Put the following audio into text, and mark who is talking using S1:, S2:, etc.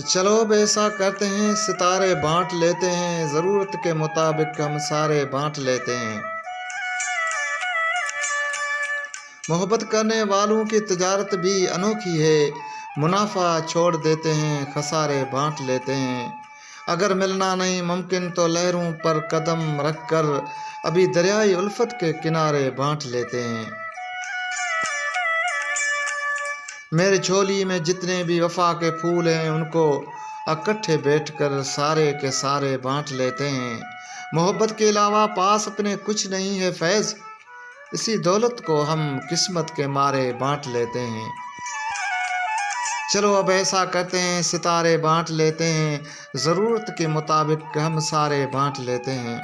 S1: چلو اب ایسا کرتے ہیں، ستارے بانٹ لیتے ہیں، ضرورت کے مطابق ہم سارے بانٹ لیتے ہیں۔ محبت کرنے والوں کی تجارت بھی انوکھی ہے، منافع چھوڑ دیتے ہیں، خسارے بانٹ لیتے ہیں۔ اگر ملنا نہیں ممکن تو لہروں پر قدم رکھ کر ابھی دریائے الفت کے کنارے بانٹ لیتے ہیں۔ میرے جھولی میں جتنے بھی وفا کے پھول ہیں ان کو اکٹھے بیٹھ کر سارے کے سارے بانٹ لیتے ہیں۔ محبت کے علاوہ پاس اپنے کچھ نہیں ہے فیض، اسی دولت کو ہم قسمت کے مارے بانٹ لیتے ہیں۔ چلو اب ایسا کرتے ہیں، ستارے بانٹ لیتے ہیں، ضرورت کے مطابق ہم سارے بانٹ لیتے ہیں۔